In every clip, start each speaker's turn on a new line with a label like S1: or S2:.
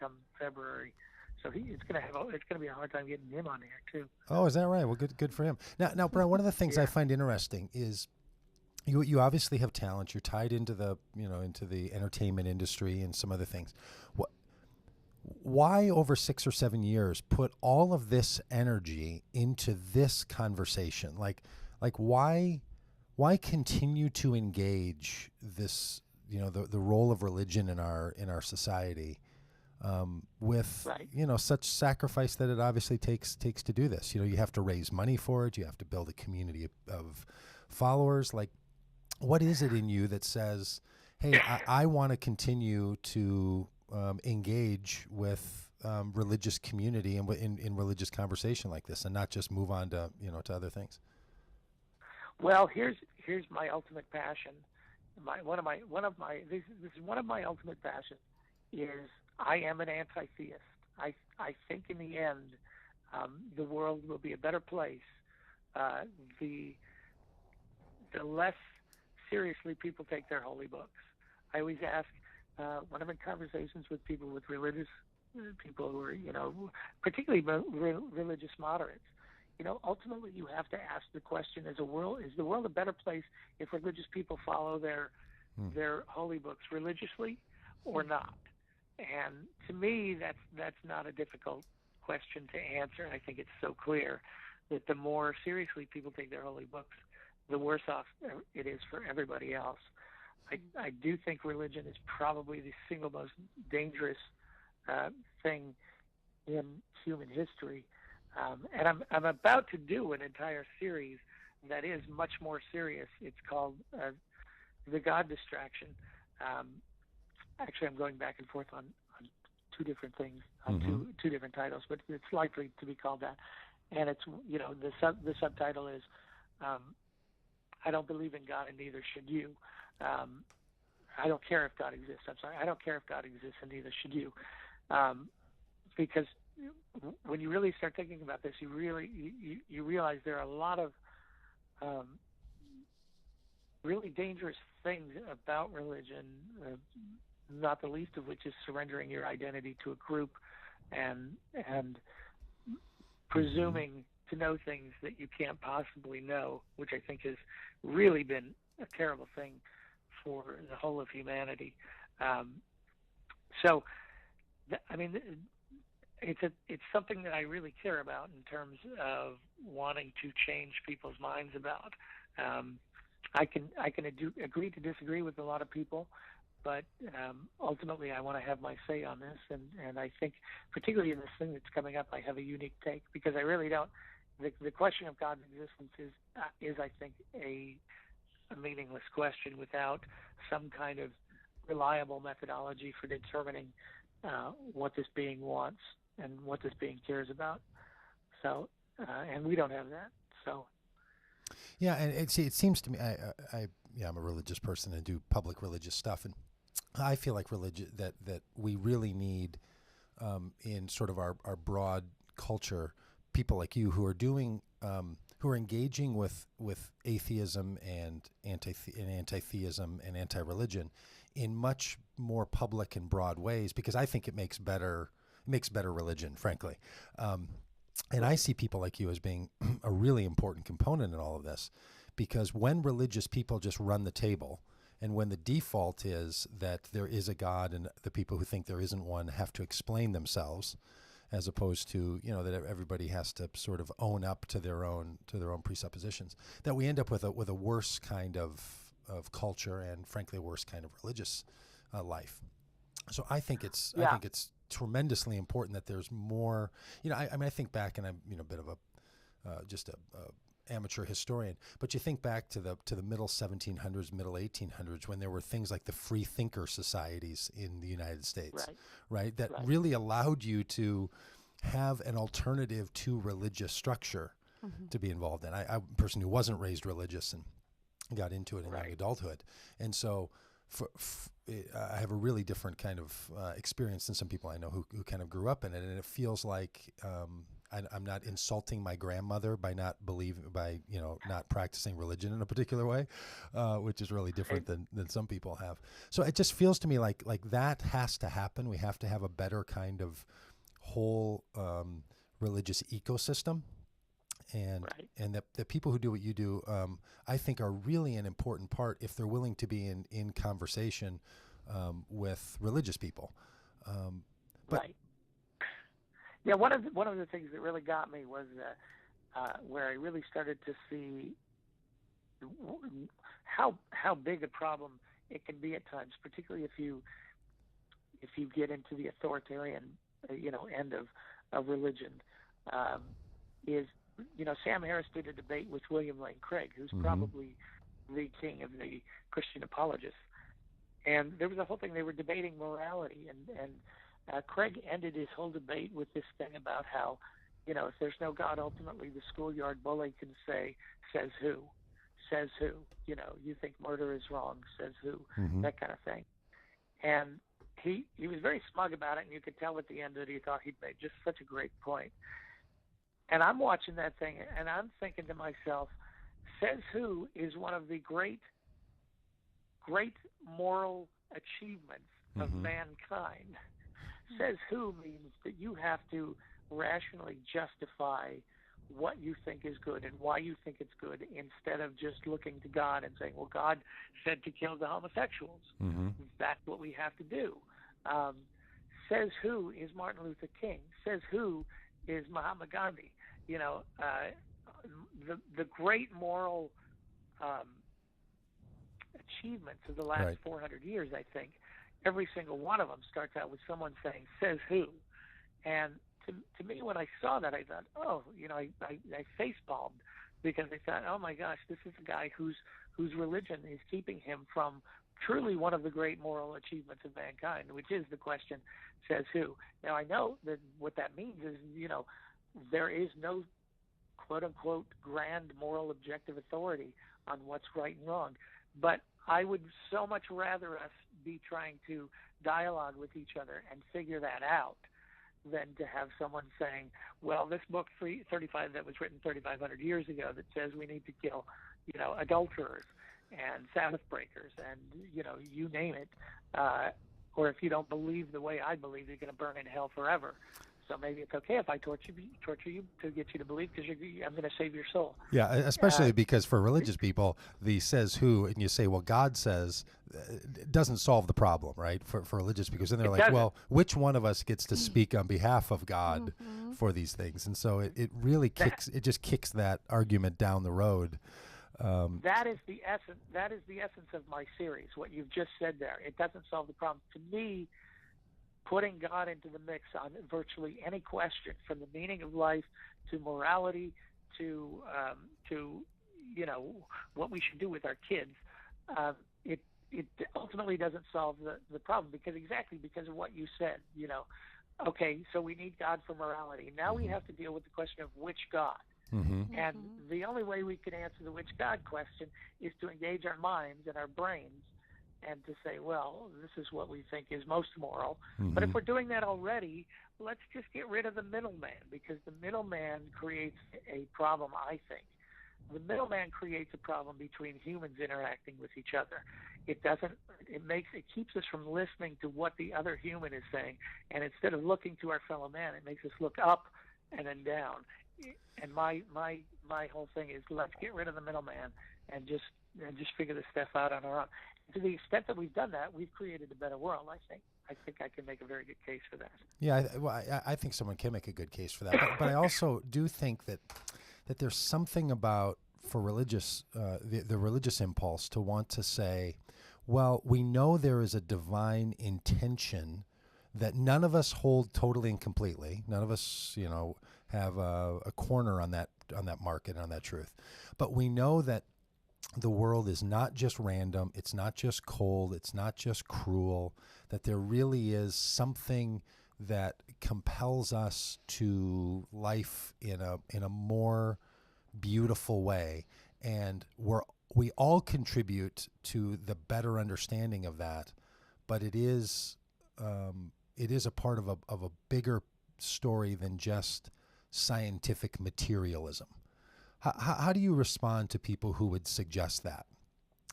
S1: come February. So it's going to be a hard time getting him on air too.
S2: Oh, is that right? Well, good for him. Now, Brian, one of the things I find interesting is you obviously have talent. You're tied into the into the entertainment industry and some other things. Why over 6 or 7 years put all of this energy into this conversation? Like why continue to engage this the role of religion in our society with such sacrifice that it obviously takes to do this? You have to raise money for it. You have to build a community of followers. Like, what is it in you that says, hey, I want to continue to engage with religious community and in religious conversation like this, and not just move on to to other things?
S1: Well, here's my ultimate passion. This is one of my ultimate passions. Is I am an anti-theist. I think in the end, the world will be a better place. The less seriously people take their holy books. I always ask when I'm in conversations with people, with religious people who are, particularly religious moderates, ultimately you have to ask the question: is the world a better place if religious people follow their holy books religiously or not? And to me, that's not a difficult question to answer. I think it's so clear that the more seriously people take their holy books, the worse off it is for everybody else. I do think religion is probably the single most dangerous thing in human history. And I'm about to do an entire series that is much more serious. It's called The God Distraction. Actually, I'm going back and forth on two different things, on two different titles, but it's likely to be called that. And it's, the subtitle is, I don't believe in God, and neither should you. I don't care if God exists. I don't care if God exists, and neither should you. Because when you really start thinking about this, you realize there are a lot of really dangerous things about religion, not the least of which is surrendering your identity to a group and presuming to know things that you can't possibly know, which I think has really been a terrible thing for the whole of humanity. So, it's something that I really care about in terms of wanting to change people's minds about. I can agree to disagree with a lot of people, but ultimately I want to have my say on this, and I think particularly in this thing that's coming up, I have a unique take, because I really don't. The question of God's existence is I think a meaningless question without some kind of reliable methodology for determining what this being wants and what this being cares about. So, and we don't have that. So.
S2: Yeah, and it seems to me, I'm a religious person and do public religious stuff, and I feel like that we really need in sort of our broad culture people like you who are doing who are engaging with atheism and anti-theism and anti-religion in much more public and broad ways, because I think it makes better religion, frankly. And I see people like you as being a really important component in all of this, because when religious people just run the table, and when the default is that there is a God and the people who think there isn't one have to explain themselves, as opposed to, that everybody has to sort of own up to their own presuppositions, that we end up with a worse kind of culture and, frankly, a worse kind of religious life. So I think it's tremendously important that there's more. I think back, and I'm a bit of a just a amateur historian, but you think back to the middle 1700s, middle 1800s, when there were things like the free thinker societies in the United States, right? That really allowed you to have an alternative to religious structure to be involved in. I'm a person who wasn't raised religious and got into it in young adulthood, and so I have a really different kind of experience than some people I know who kind of grew up in it, and it feels like I'm not insulting my grandmother by not practicing religion in a particular way, which is really different than some people have. So it just feels to me like that has to happen. We have to have a better kind of whole religious ecosystem. And the people who do what you do, I think, are really an important part if they're willing to be in conversation with religious people.
S1: Right. Yeah, one of the things that really got me was where I really started to see how big a problem it can be at times, particularly if you get into the authoritarian end of religion. Is Sam Harris did a debate with William Lane Craig, who's probably the king of the Christian apologists, and there was a whole thing. They were debating morality, and Craig ended his whole debate with this thing about how, if there's no God, ultimately the schoolyard bully can say, says who? Says who? You think murder is wrong, says who? That kind of thing. And he was very smug about it, and you could tell at the end that he thought he'd made just such a great point. And I'm watching that thing, and I'm thinking to myself, says who is one of the great moral achievements of mankind. Says who means that you have to rationally justify what you think is good and why you think it's good, instead of just looking to God and saying, well, God said to kill the homosexuals. That's what we have to do. Says who is Martin Luther King. Says who is Mahatma Gandhi. The great moral achievements of the last 400 years, I think, every single one of them starts out with someone saying, says who? And to me, when I saw that, I thought, I face-palmed, because I thought, oh my gosh, this is a guy whose religion is keeping him from truly one of the great moral achievements of mankind, which is the question, says who? Now, I know that what that means is, there is no quote-unquote grand moral objective authority on what's right and wrong. But I would so much rather us be trying to dialogue with each other and figure that out than to have someone saying, well, this book 35 that was written 3,500 years ago that says we need to kill, adulterers and Sabbath breakers and, you name it. Or if you don't believe the way I believe, you're going to burn in hell forever. So maybe it's okay if I torture you to get you to believe, because I'm going to save your soul.
S2: Yeah, especially because for religious people, the says who, and you say, well, God says, doesn't solve the problem, right? For religious, because then they're like, well, which one of us gets to speak on behalf of God for these things? And so it really kicks that argument down the road.
S1: That is the essence. That is the essence of my series. What you've just said there. It doesn't solve the problem. To me, putting God into the mix on virtually any question, from the meaning of life to morality to what we should do with our kids, it ultimately doesn't solve the problem, because of what you said. Okay, so we need God for morality. Now we have to deal with the question of which God. And the only way we can answer the which God question is to engage our minds and our brains and to say, well, this is what we think is most moral. But if we're doing that already, let's just get rid of the middleman, because the middleman creates a problem, I think. The middleman creates a problem between humans interacting with each other. It keeps us from listening to what the other human is saying, and instead of looking to our fellow man, it makes us look up and then down. And my whole thing is, let's get rid of the middleman and just figure this stuff out on our own. To the extent that we've done that, we've created a better world, I think. I think I can make a very good case for that.
S2: Yeah, I think someone can make a good case for that. But I also do think that there's something about, for religious, the religious impulse to want to say, well, we know there is a divine intention that none of us hold totally and completely. None of us, have a corner on that market, on that truth. But we know that the world is not just random, it's not just cold, it's not just cruel, that there really is something that compels us to life in a more beautiful way. And we all contribute to the better understanding of that, but it is a part of a bigger story than just scientific materialism. How do you respond to people who would suggest that?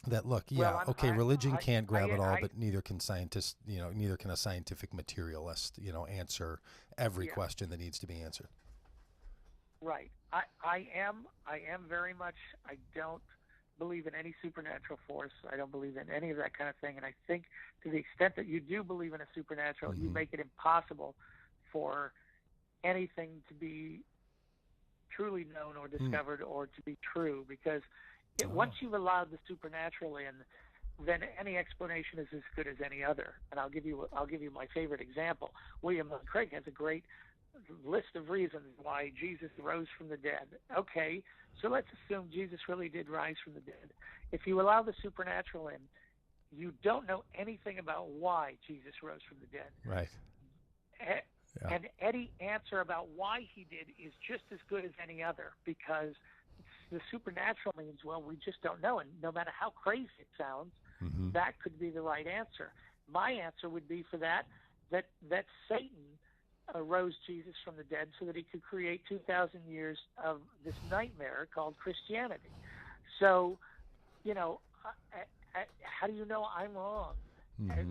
S2: That look, yeah,
S1: Well,
S2: okay, religion can't grab it all,
S1: I,
S2: but neither can scientists. Neither can a scientific materialist. Answer every
S1: yeah,
S2: question that needs to be answered.
S1: right. I am very much. I don't believe in any supernatural force. I don't believe in any of that kind of thing. And I think to the extent that you do believe in a supernatural, you make it impossible for anything to be truly known or discovered or to be true, because once you've allowed the supernatural in, then any explanation is as good as any other. And I'll give you my favorite example. William Craig has a great list of reasons why Jesus rose from the dead. Okay, so let's assume Jesus really did rise from the dead. If you allow the supernatural in, you don't know anything about why Jesus rose from the dead.
S2: Right.
S1: And any answer about why he did is just as good as any other, because the supernatural means, well, we just don't know. And no matter how crazy it sounds, that could be the right answer. My answer would be for that Satan rose Jesus from the dead so that he could create 2,000 years of this nightmare called Christianity. So, how do you know I'm wrong?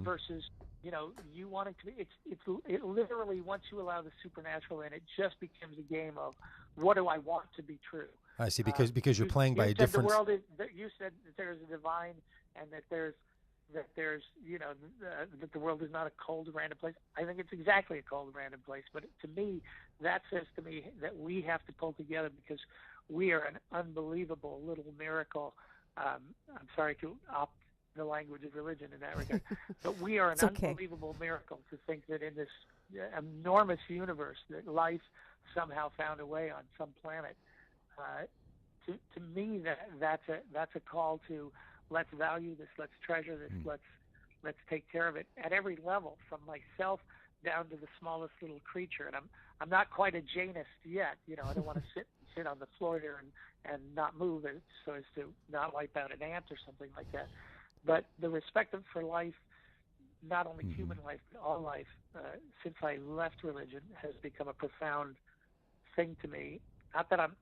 S1: Versus, you wanting to be, it literally, once you allow the supernatural in, it just becomes a game of what do I want to be true.
S2: I see, because you're playing by a different.
S1: You said that there's a divine, and that there's that the world is not a cold, random place. I think it's exactly a cold, random place. But to me, that says to me that we have to pull together, because we are an unbelievable little miracle. I'm sorry to opt the language of religion in that regard, but we are an unbelievable miracle to think that in this enormous universe that life somehow found a way on some planet. To me, that's a call to let's value this, let's treasure this, let's take care of it at every level, from myself down to the smallest little creature. And I'm not quite a Janist yet. I don't want to sit on the floor here and not move it so as to not wipe out an ant or something like that. But the respect for life, not only human life, but all life, since I left religion, has become a profound thing to me. Not that I'm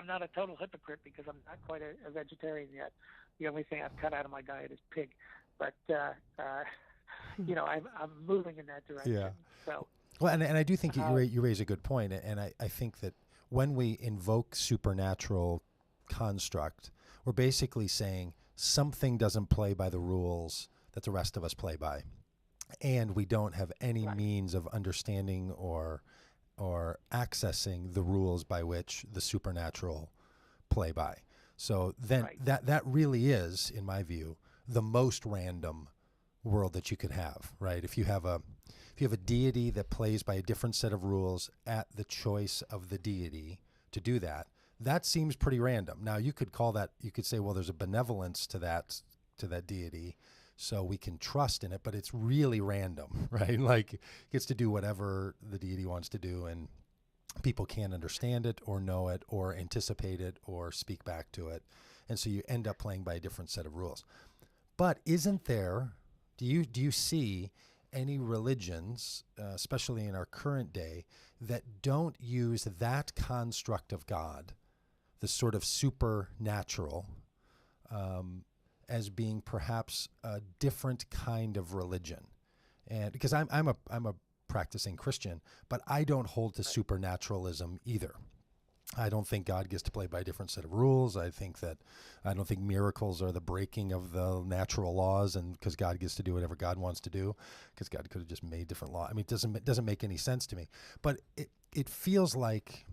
S1: not a total hypocrite, because I'm not quite a vegetarian yet. The only thing I've cut out of my diet is pig. But I'm moving in that direction.
S2: Yeah.
S1: So.
S2: Well, and I do think you raise a good point, and I think that when we invoke supernatural construct, we're basically saying something doesn't play by the rules that the rest of us play by, and we don't have any means of understanding or accessing the rules by which the supernatural play by. So then that really is, in my view, the most random world that you could have, right? If you have a deity that plays by a different set of rules at the choice of the deity to do that, that seems pretty random. Now you could say, well, there's a benevolence to that deity, so we can trust in it, but it's really random, right? Like, it gets to do whatever the deity wants to do, and people can't understand it or know it or anticipate it or speak back to it. And so you end up playing by a different set of rules. But do you see any religions, especially in our current day, that don't use that construct of God, the sort of supernatural, as being perhaps a different kind of religion? And because I'm a practicing Christian, but I don't hold to supernaturalism either. I don't think God gets to play by a different set of rules. I don't think miracles are the breaking of the natural laws, and because God gets to do whatever God wants to do, because God could have just made different laws. I mean, it doesn't make any sense to me. But it feels like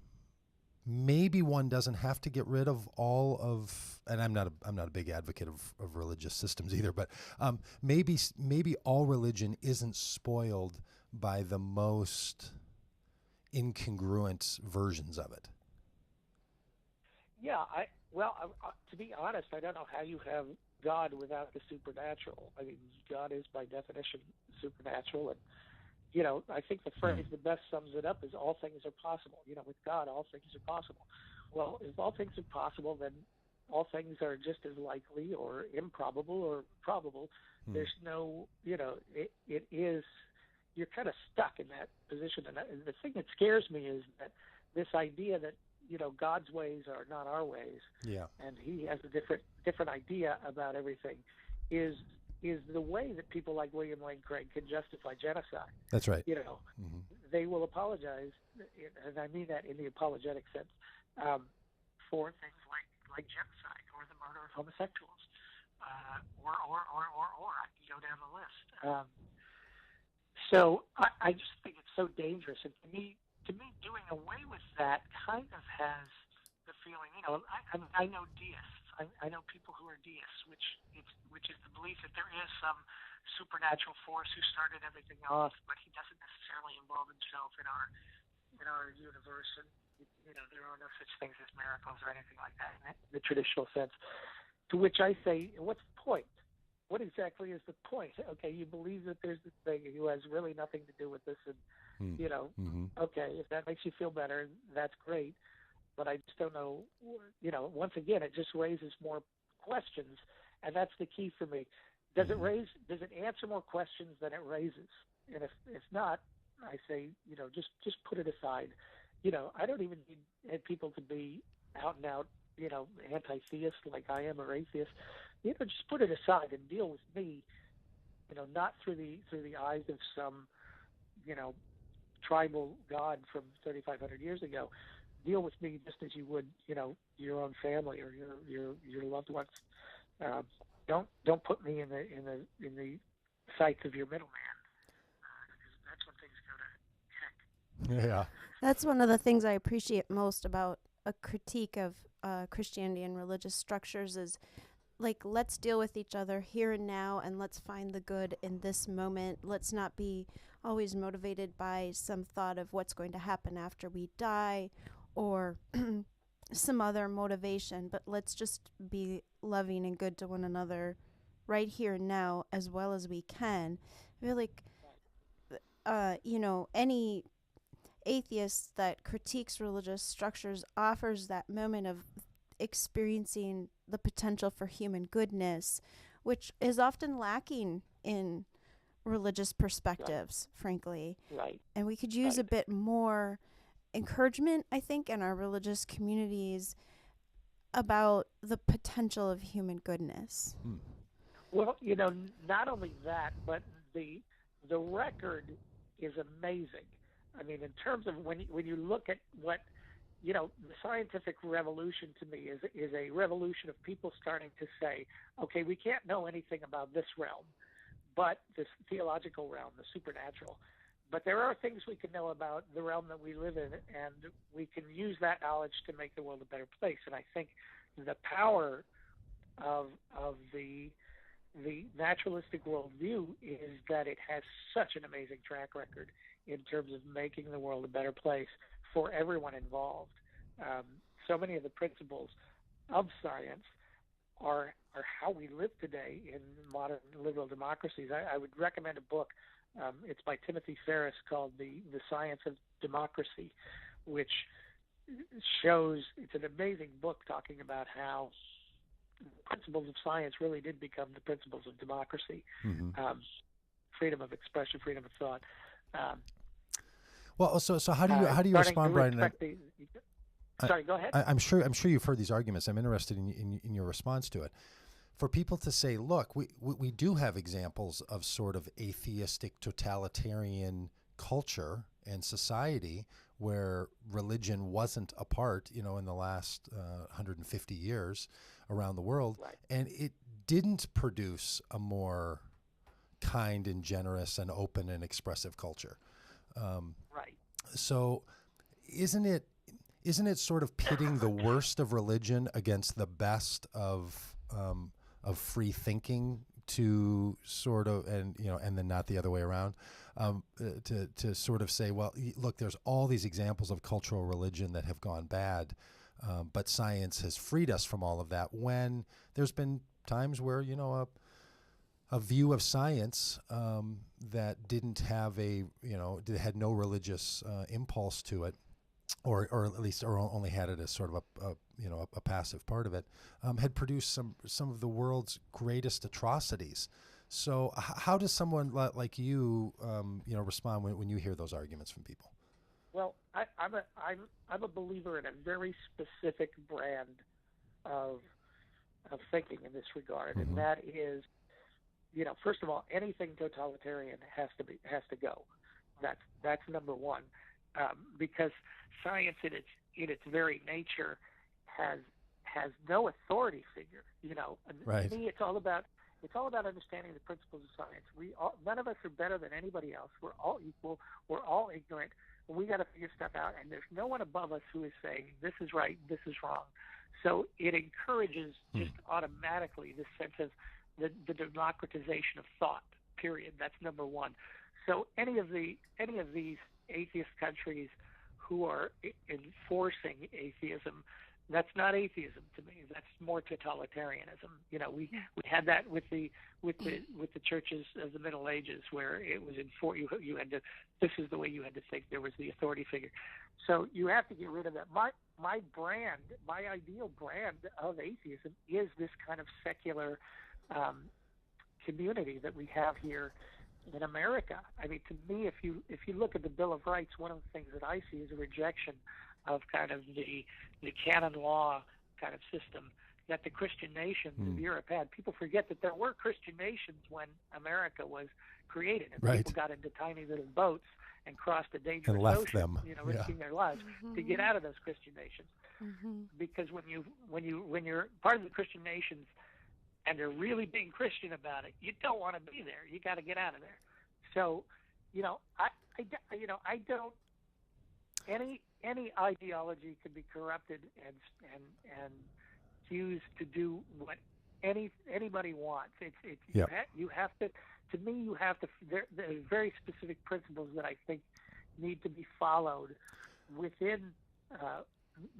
S2: maybe one doesn't have to get rid of all of, and I'm not a big advocate of religious systems either, but maybe all religion isn't spoiled by the most incongruent versions of it.
S1: Yeah, to be honest, I don't know how you have God without the supernatural. I mean, God is by definition supernatural, and I think the phrase that best sums it up is all things are possible. With God, all things are possible. Well, if all things are possible, then all things are just as likely or improbable or probable. There's no, it is, you're kind of stuck in that position. And the thing that scares me is that this idea that God's ways are not our ways,
S2: Yeah.
S1: and He has a different idea about everything, is the way that people like William Lane Craig can justify genocide.
S2: That's right.
S1: They will apologize, and I mean that in the apologetic sense, for things like genocide or the murder of homosexuals, or I can go down the list. So I just think it's so dangerous, and to me, doing away with that kind of has the feeling. I know deists. I know people who are deists, which is the belief that there is some supernatural force who started everything off, but he doesn't necessarily involve himself in our universe, and there are no such things as miracles or anything like that in the traditional sense. To which I say, what's the point? What exactly is the point? Okay, you believe that there's this thing who has really nothing to do with this, and okay, if that makes you feel better, that's great. But I just don't know. Once again, it just raises more questions, and that's the key for me. Does it answer more questions than it raises? And if not, I say, just put it aside. I don't even need people to be out and out, anti-theist like I am, or atheist. Just put it aside and deal with me. Not through the eyes of some, tribal god from 3,500 years ago. Deal with me just as you would, your own family or your loved ones. Don't put me in the sights of your middleman, because that's when things go to heck.
S2: Yeah.
S3: That's one of the things I appreciate most about a critique of Christianity and religious structures is, like, let's deal with each other here and now, and let's find the good in this moment. Let's not be always motivated by some thought of what's going to happen after we die or some other motivation, but let's just be loving and good to one another right here and now as well as we can. I feel like, any atheist that critiques religious structures offers that moment of experiencing the potential for human goodness, which is often lacking in religious perspectives, frankly.
S1: Right.
S3: And we could use a bit more encouragement, I think, in our religious communities about the potential of human goodness.
S1: Well, not only that, but the record is amazing. I mean, in terms of when you look at what, the scientific revolution to me is a revolution of people starting to say, okay, we can't know anything about this realm, but this theological realm, the supernatural. But there are things we can know about the realm that we live in, and we can use that knowledge to make the world a better place. And I think the power of the naturalistic worldview is that it has such an amazing track record in terms of making the world a better place for everyone involved. So many of the principles of science are how we live today in modern liberal democracies. I would recommend a book. It's by Timothy Ferriss called The Science of Democracy, which shows, it's an amazing book talking about how the principles of science really did become the principles of democracy. Freedom of expression, freedom of thought.
S2: Well, so how do you respond, Brian?
S1: Sorry, go ahead.
S2: I'm sure you've heard these arguments. I'm interested in your response to it. For people to say, look, we do have examples of sort of atheistic totalitarian culture and society where religion wasn't a part, in the last 150 years around the world,
S1: right.
S2: And it didn't produce a more kind and generous and open and expressive culture.
S1: Right.
S2: So isn't it sort of pitting the worst of religion against the best of free thinking to sort of, and then not the other way around, to sort of say, well, look, there's all these examples of cultural religion that have gone bad, but science has freed us from all of that, when there's been times where, a view of science that didn't have had no religious impulse to it, or at least only had it as sort of a passive part of it, had produced some of the world's greatest atrocities. So how does someone like you respond when you hear those arguments from people?
S1: Well, I'm a believer in a very specific brand of thinking in this regard, and that is, first of all, anything totalitarian has to go. That's number one, because science in its very nature has no authority figure. And
S2: Right.
S1: to me, it's all about understanding the principles of science. None of us are better than anybody else. We're all equal. We're all ignorant. We got to figure stuff out, and there's no one above us who is saying this is right, this is wrong. So it encourages just automatically this sense of the democratization of thought. Period. That's number one. So any of these atheist countries who are enforcing atheism, that's not atheism to me. That's more totalitarianism. We had that with the churches of the Middle Ages, where it was you had to. This is the way you had to think. There was the authority figure. So you have to get rid of that. My ideal brand of atheism is this kind of secular community that we have here in America. I mean, to me, if you look at the Bill of Rights, one of the things that I see is a rejection of kind of the canon law kind of system that the Christian nations of Europe had. People forget that there were Christian nations when America was created, and
S2: Right.
S1: people got into tiny little boats and crossed a dangerous
S2: And left
S1: ocean,
S2: them.
S1: risking their lives to get out of those Christian nations. Because when you're part of the Christian nations and they're really being Christian about it, you don't want to be there. You got to get out of there. So, I don't. Any ideology can be corrupted and used to do what anybody wants. You have to. To me, you have to. There are very specific principles that I think need to be followed within.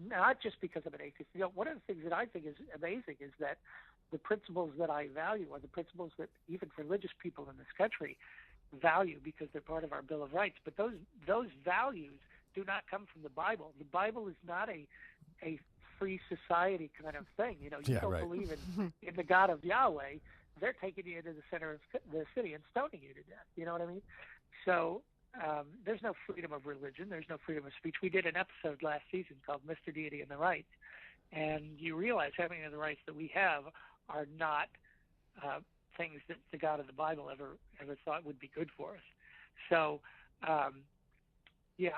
S1: Not just because I'm an atheist. One of the things that I think is amazing is that the principles that I value are the principles that even religious people in this country value because they're part of our Bill of Rights. But those values do not come from the Bible. The Bible is not a free society kind of thing. You don't believe in the God of Yahweh, they're taking you into the center of the city and stoning you to death. You know what I mean? So there's no freedom of religion. There's no freedom of speech. We did an episode last season called Mr. Deity and the Rights, and you realize how many of the rights that we have are not things that the God of the Bible ever thought would be good for us. So, you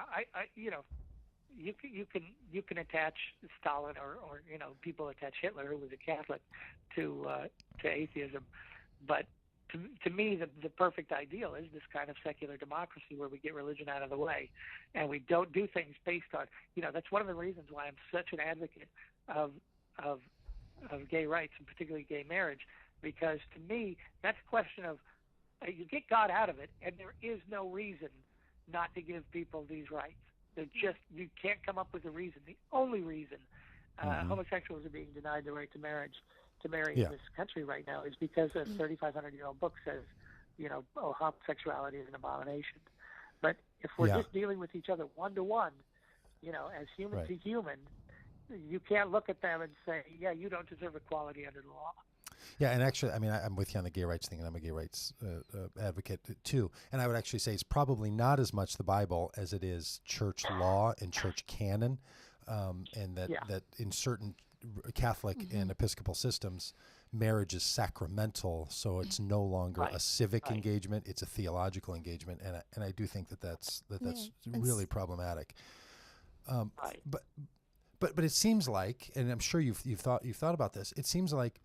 S1: can attach Stalin or people attach Hitler, who was a Catholic, to atheism, but to me the perfect ideal is this kind of secular democracy where we get religion out of the way and we don't do things based on that's one of the reasons why I'm such an advocate of gay rights and particularly gay marriage, because to me that's a question of you get God out of it and there is no reason not to give people these rights. You can't come up with a reason. The only reason homosexuals are being denied the right to marry in this country right now is because a 3,500-year-old book says, homosexuality is an abomination. But if we're just dealing with each other one-to-one, as human to human, you can't look at them and say, yeah, you don't deserve equality under the law.
S2: Yeah, and actually, I mean, I'm with you on the gay rights thing, and I'm a gay rights advocate too. And I would actually say it's probably not as much the Bible as it is church law and church canon, and that in certain Catholic and Episcopal systems, marriage is sacramental, so it's no longer a civic engagement; it's a theological engagement, and I do think that's really problematic. But it seems like, and I'm sure you've thought about this. It seems like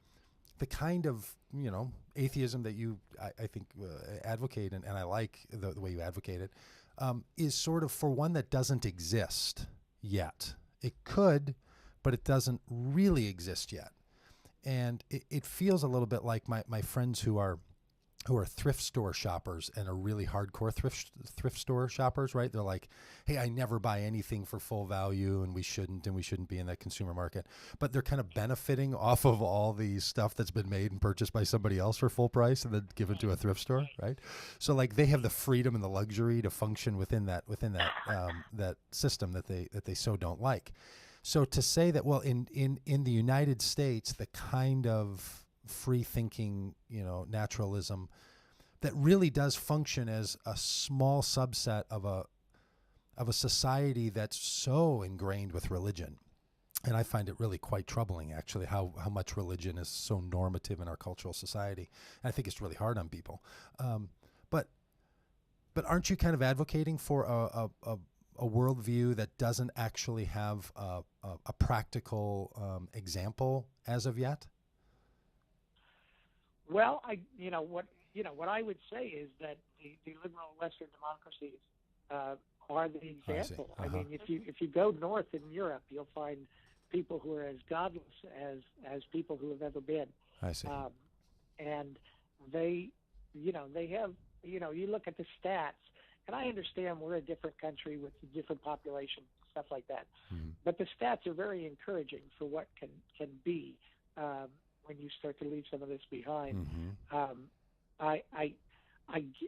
S2: the kind of atheism that you I think advocate, and I like the way you advocate it, is sort of for one that doesn't exist yet. It could, but it doesn't really exist yet. And it feels a little bit like my friends who are thrift store shoppers and are really hardcore thrift store shoppers, right? They're like, hey, I never buy anything for full value, and we shouldn't be in that consumer market. But they're kind of benefiting off of all the stuff that's been made and purchased by somebody else for full price and then given to a thrift store, right? So like they have the freedom and the luxury to function within that that system that they so don't like. So to say that, well, in the United States, the kind of free thinking, naturalism that really does function as a small subset of of a society that's so ingrained with religion. And I find it really quite troubling, actually, how much religion is so normative in our cultural society. And I think it's really hard on people. But aren't you kind of advocating for a worldview that doesn't actually have a practical example as of yet?
S1: Well, what I would say is that the liberal Western democracies are the example. I mean, if you go north in Europe, you'll find people who are as godless as people who have ever been.
S2: I see.
S1: And they have, you look at the stats, and I understand we're a different country with a different population, stuff like that. Mm-hmm. But the stats are very encouraging for what can be when you start to leave some of this behind. Mm-hmm.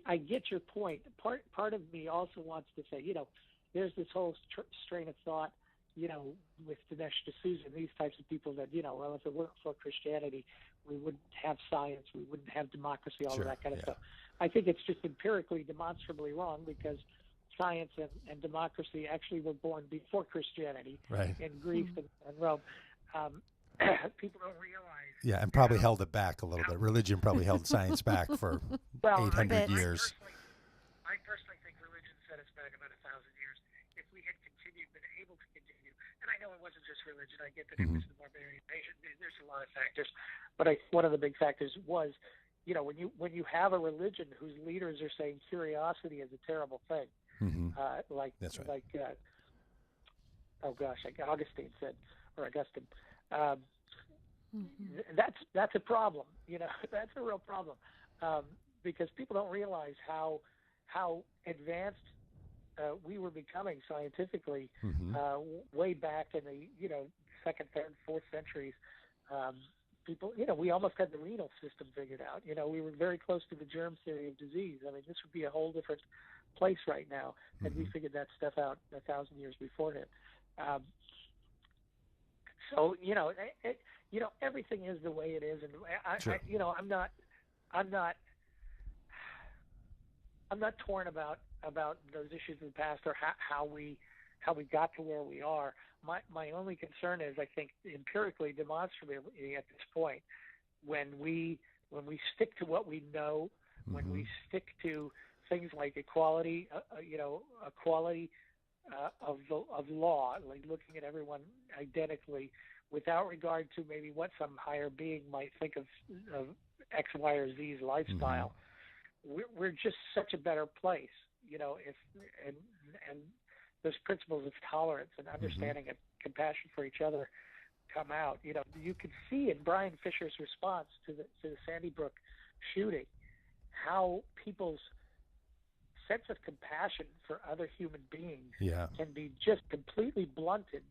S1: I get your point. Part of me also wants to say, there's this whole strain of thought, with Dinesh D'Souza and these types of people that, well, if it weren't for Christianity, we wouldn't have science, we wouldn't have democracy, all of that kind of stuff. I think it's just empirically, demonstrably wrong, because science and democracy actually were born before Christianity in Greece and Rome. People don't realize.
S2: Yeah, and probably held it back a little bit. Religion probably held science back for 800 years.
S1: I personally think religion set us back about 1,000 years. If we had been able to continue, and I know it wasn't just religion. I get that it was the barbarian nation. There's a lot of factors, but one of the big factors was, when you have a religion whose leaders are saying curiosity is a terrible thing,
S2: That's right.
S1: like Augustine said, or Augustine. That's a problem. That's a real problem, because people don't realize how advanced we were becoming scientifically way back in the second, third, fourth centuries. People, we almost had the renal system figured out. We were very close to the germ theory of disease. I mean, this would be a whole different place right now had we figured that stuff out 1,000 years beforehand. So everything is the way it is, and I'm not torn about those issues in the past or how we got to where we are. My only concern is, I think, empirically, demonstrably at this point, when we stick to what we know, when we stick to things like equality, equality of law, like looking at everyone identically, without regard to maybe what some higher being might think of X, Y, or Z's lifestyle. We're just such a better place, and those principles of tolerance and understanding and compassion for each other come out. You can see in Brian Fisher's response to the Sandy Brook shooting how people's sense of compassion for other human beings can be just completely blunted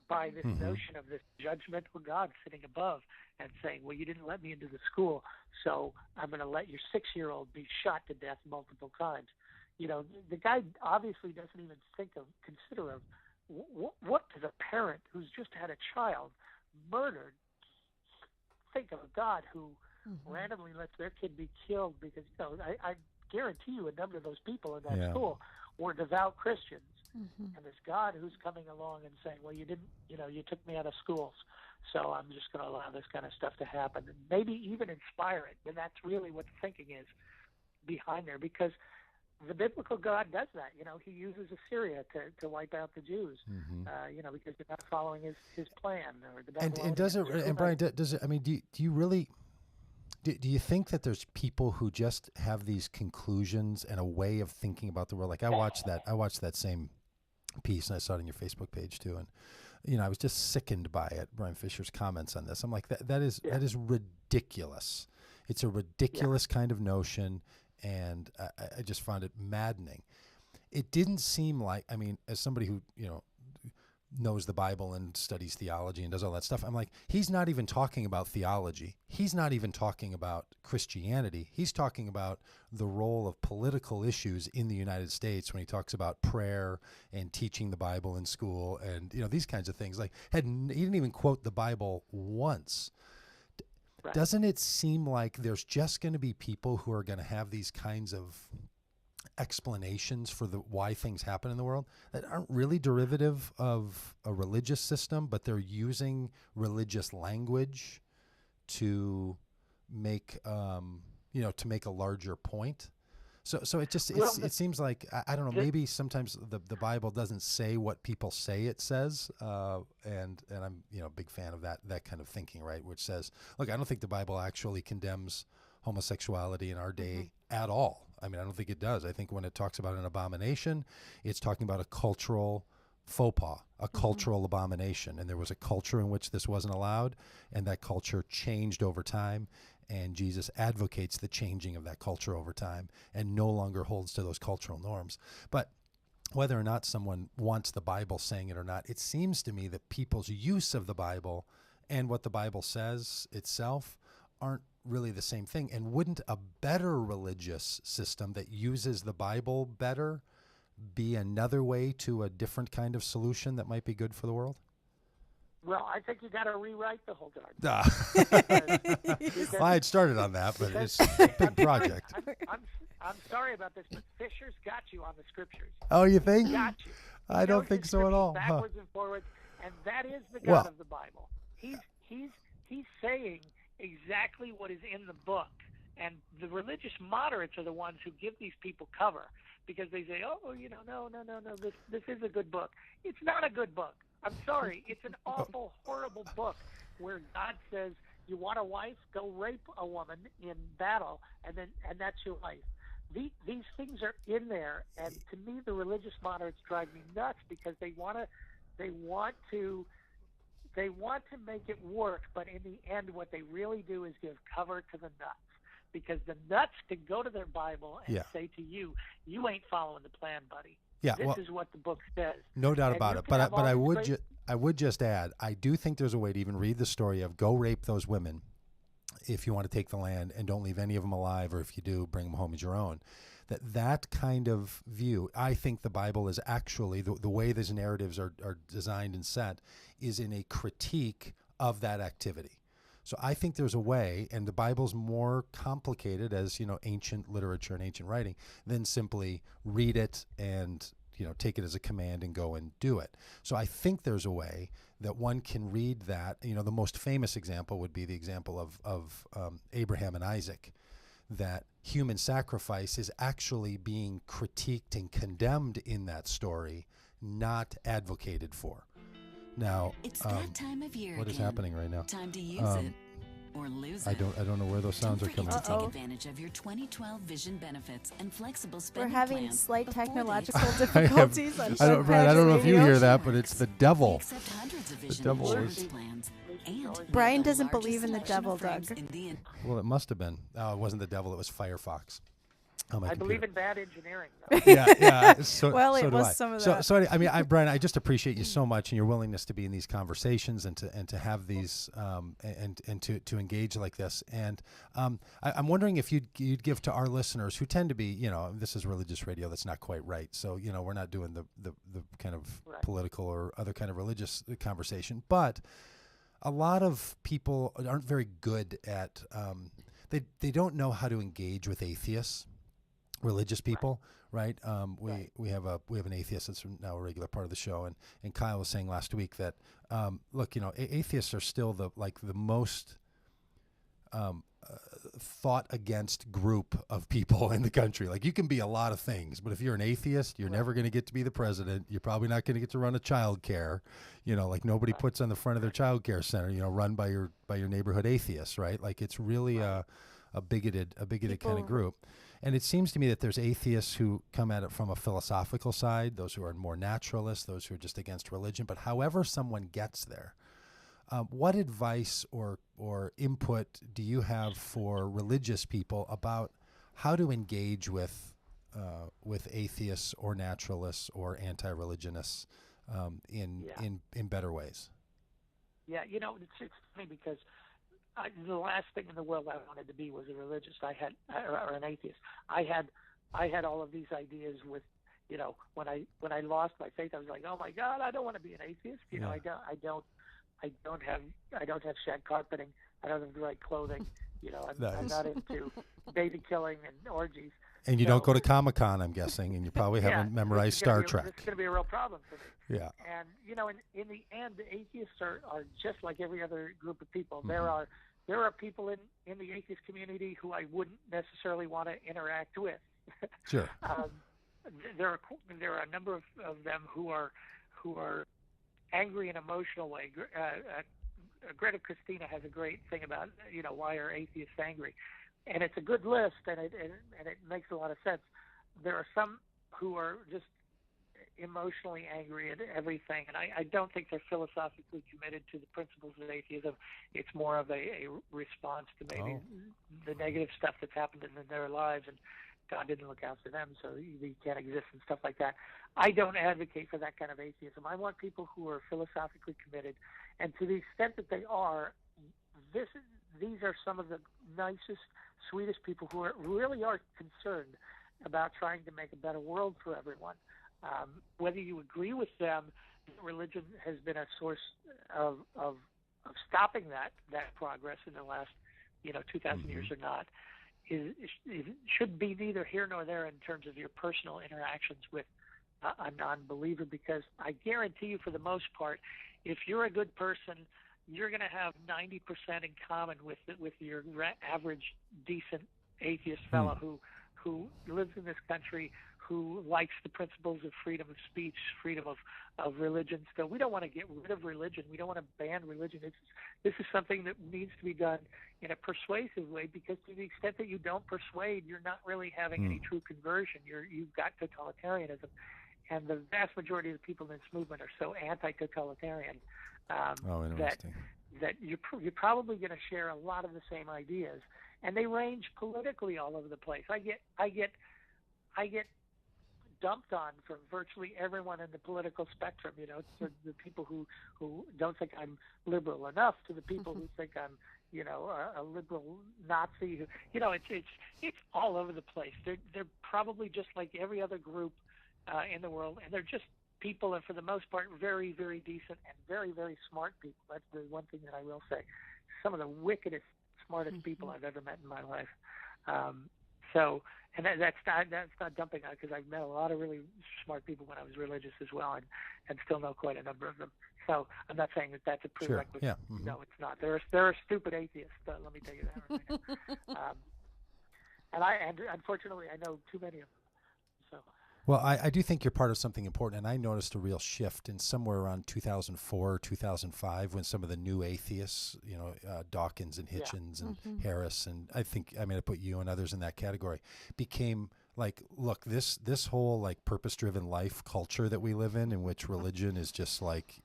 S1: by this notion of this judgmental God sitting above and saying, well, you didn't let me into the school, so I'm going to let your 6-year-old be shot to death multiple times. The guy obviously doesn't even consider what does a parent who's just had a child murdered think of a God who randomly lets their kid be killed because, I guarantee you a number of those people in that school were devout Christians. And this God who's coming along and saying, well, you didn't, you took me out of schools, so I'm just going to allow this kind of stuff to happen, and maybe even inspire it. And that's really what the thinking is behind there, because the biblical God does that. He uses Assyria to wipe out the Jews, because they're not following his plan. Or the
S2: and does it? And Brian, does it? I mean, do you really? Do you think that there's people who just have these conclusions and a way of thinking about the world? Like I watched that same piece, and I saw it on your Facebook page too, and I was just sickened by it. Brian Fisher's comments on this. I'm like, that is ridiculous. It's a ridiculous kind of notion. And I just found it maddening. It didn't seem like, I mean, as somebody who, knows the Bible and studies theology and does all that stuff, I'm like, he's not even talking about theology. He's not even talking about Christianity. He's talking about the role of political issues in the United States when he talks about prayer and teaching the Bible in school and, these kinds of things. Like, he didn't even quote the Bible once. Right. Doesn't it seem like there's just going to be people who are going to have these kinds of explanations for the why things happen in the world that aren't really derivative of a religious system, but they're using religious language to make to make a larger point. So it just it seems like I don't know, maybe sometimes the Bible doesn't say what people say it says, and I'm a big fan of that kind of thinking, right? Which says, look, I don't think the Bible actually condemns homosexuality in our day at all. I mean, I don't think it does. I think when it talks about an abomination, it's talking about a cultural faux pas, a cultural abomination. And there was a culture in which this wasn't allowed, and that culture changed over time. And Jesus advocates the changing of that culture over time and no longer holds to those cultural norms. But whether or not someone wants the Bible saying it or not, it seems to me that people's use of the Bible and what the Bible says itself aren't really the same thing. And wouldn't a better religious system that uses the Bible better be another way to a different kind of solution that might be good for the world?
S1: Well, I think you got to rewrite the whole darn thing.
S2: Well, I had started on that, but it's a big project.
S1: I'm sorry about this, but Fisher's got you on the scriptures.
S2: Oh, you think?
S1: Got you.
S2: I don't think so at all.
S1: Backwards and forwards, and that is the God of the Bible. He's saying exactly what is in the book, and the religious moderates are the ones who give these people cover because they say, "Oh, no, this is a good book." It's not a good book. I'm sorry. It's an awful, horrible book where God says, "You want a wife? Go rape a woman in battle, and that's your wife." These things are in there, and to me, the religious moderates drive me nuts because they want to make it work, but in the end, what they really do is give cover to the nuts. Because the nuts can go to their Bible and say to you, "You ain't following the plan, buddy."
S2: Yeah,
S1: this is what the book says.
S2: No doubt about it. But I would just add, I do think there's a way to even read the story of go rape those women if you want to take the land and don't leave any of them alive, or if you do, bring them home as your own. That kind of view, I think the Bible is actually, the way these narratives are designed and set, is in a critique of that activity. So I think there's a way, and the Bible's more complicated as, ancient literature and ancient writing than simply read it and, take it as a command and go and do it. So I think there's a way that one can read that. The most famous example would be the example of Abraham and Isaac, that human sacrifice is actually being critiqued and condemned in that story, not advocated for. Now,
S4: it's that time of year
S2: what is happening right now?
S4: Time to use it or lose it.
S2: I don't know where those sounds are coming from.
S4: Take advantage of your 2012 vision benefits and flexible spending
S3: We're having
S4: plans
S3: slight technological difficulties.
S2: Brian, I don't know if you hear that, but it's the devil.
S4: We accept hundreds of vision
S2: devil
S4: insurance
S2: is-
S4: plans. And
S3: Brian
S4: the
S3: doesn't
S4: largest
S3: believe in the
S4: selection
S3: devil,
S4: of frames
S3: Doug.
S4: in the
S2: Well, it must have been. Oh, it wasn't the devil. It was Firefox. On my
S1: I believe
S2: computer.
S1: in bad engineering, though.
S2: Yeah. So,
S3: Well,
S2: so
S3: it
S2: do
S3: was
S2: I.
S3: some of
S2: so,
S3: that.
S2: So, I mean, Brian, I just appreciate you so much and your willingness to be in these conversations and to have these and to engage like this. And I'm wondering if you'd give to our listeners who tend to be, this is religious radio. That's not quite right. So, we're not doing the kind of political or other kind of religious conversation, but a lot of people aren't very good at they don't know how to engage with atheists, religious people, right? We have an atheist that's now a regular part of the show, and Kyle was saying last week that look, atheists are still the most thought against group of people in the country. Like, you can be a lot of things, but if you're an atheist, you're never going to get to be the president. You're probably not going to get to run a child care. Like nobody puts on the front of their child care center, run by your neighborhood atheists, right? Like, it's really a bigoted kind of group. And it seems to me that there's atheists who come at it from a philosophical side, those who are more naturalists, those who are just against religion. But however someone gets there, what advice or input do you have for religious people about how to engage with atheists or naturalists or anti-religionists in better ways? Yeah,
S1: it's funny because the last thing in the world I wanted to be was a religious. Or an atheist. I had all of these ideas with, when I lost my faith, I was like, oh my God, I don't want to be an atheist. I don't have shag carpeting. I don't have the right clothing. I'm not into baby killing and orgies.
S2: And you
S1: So-
S2: don't go to Comic-Con, I'm guessing, and you probably haven't memorized Star Trek.
S1: This is going to be a real problem for me.
S2: Yeah.
S1: And, you know, in the end, the atheists are just like every other group of people.
S2: Mm-hmm.
S1: There are people in the atheist community who I wouldn't necessarily want to interact with.
S2: Sure.
S1: There are a number of them who are angry in an emotional way. Greta Christina has a great thing about, you know, why are atheists angry, and it's a good list, and it makes a lot of sense. There are some who are just emotionally angry at everything, and I don't think they're philosophically committed to the principles of atheism. It's more of a response to maybe the negative stuff that's happened in their lives, and God didn't look out for them, so they can't exist and stuff like that. I don't advocate for that kind of atheism. I want people who are philosophically committed, and to the extent that they are, these are some of the nicest, sweetest people who really are concerned about trying to make a better world for everyone. Whether you agree with them, religion has been a source of stopping that progress in the last 2,000 years or not. It should be neither here nor there in terms of your personal interactions with a non-believer, because I guarantee you, for the most part, if you're a good person, you're going to have 90% in common with your average decent atheist fellow who lives in this country, who likes the principles of freedom of speech, freedom of religion. So we don't want to get rid of religion. We don't want to ban religion. This is something that needs to be done in a persuasive way, because to the extent that you don't persuade, you're not really having any true conversion. You've got totalitarianism. And the vast majority of the people in this movement are so anti-totalitarian that you're probably going to share a lot of the same ideas, and they range politically all over the place. I get dumped on from virtually everyone in the political spectrum. You know, to the people who don't think I'm liberal enough, to the people who think I'm a liberal Nazi. It's all over the place. They're probably just like every other group in the world, and they're just people, and for the most part, very, very decent and very, very smart people. That's the one thing that I will say. Some of the wickedest, smartest people I've ever met in my life. And that's not dumping on, because I've met a lot of really smart people when I was religious as well, and still know quite a number of them. So I'm not saying that that's a prerequisite.
S2: Sure. Yeah.
S1: No, it's not. There are stupid atheists. Let me tell you that right now. And unfortunately, I know too many of them. So.
S2: Well, I do think you're part of something important, and I noticed a real shift in somewhere around 2004 or 2005 when some of the new atheists, Dawkins and Hitchens and Harris, and I put you and others in that category, became like, look, this whole like purpose-driven life culture that we live in which religion is just like,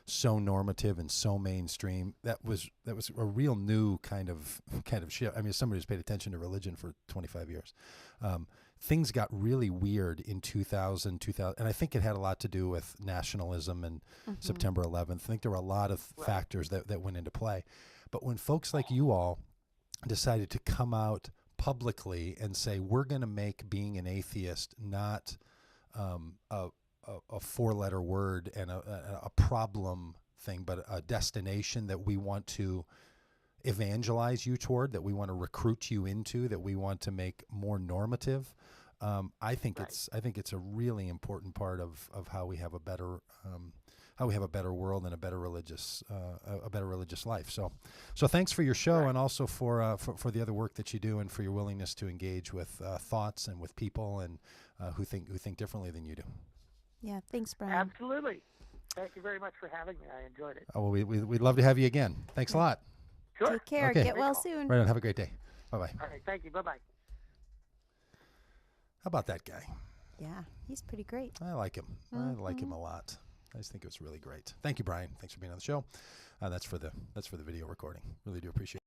S2: so normative and so mainstream, that was a real new kind of shift. I mean, as somebody who's paid attention to religion for 25 years, things got really weird in 2000, and I think it had a lot to do with nationalism and September 11th. I think there were a lot of factors that went into play. But when folks like you all decided to come out publicly and say, we're going to make being an atheist not a four-letter word and a problem thing, but a destination that we want to evangelize you toward, that we want to recruit you into, that we want to make more normative. I think it's a really important part of how we have a better world and a better religious life. So thanks for your show, and also for the other work that you do, and for your willingness to engage with thoughts and with people and who think differently than you do.
S3: Yeah, thanks, Brian.
S1: Absolutely. Thank you very much for having me. I enjoyed it.
S2: Oh, well, we'd love to have you again. Thanks a lot.
S1: Sure.
S3: Take care.
S2: Okay.
S3: Get well soon.
S2: Right on. Have a great day. Bye-bye.
S1: All right. Thank you. Bye-bye.
S2: How about that guy?
S3: Yeah, he's pretty great.
S2: I like him. I like him a lot. I just think it was really great. Thank you, Brian. Thanks for being on the show. That's for the video recording. Really do appreciate it.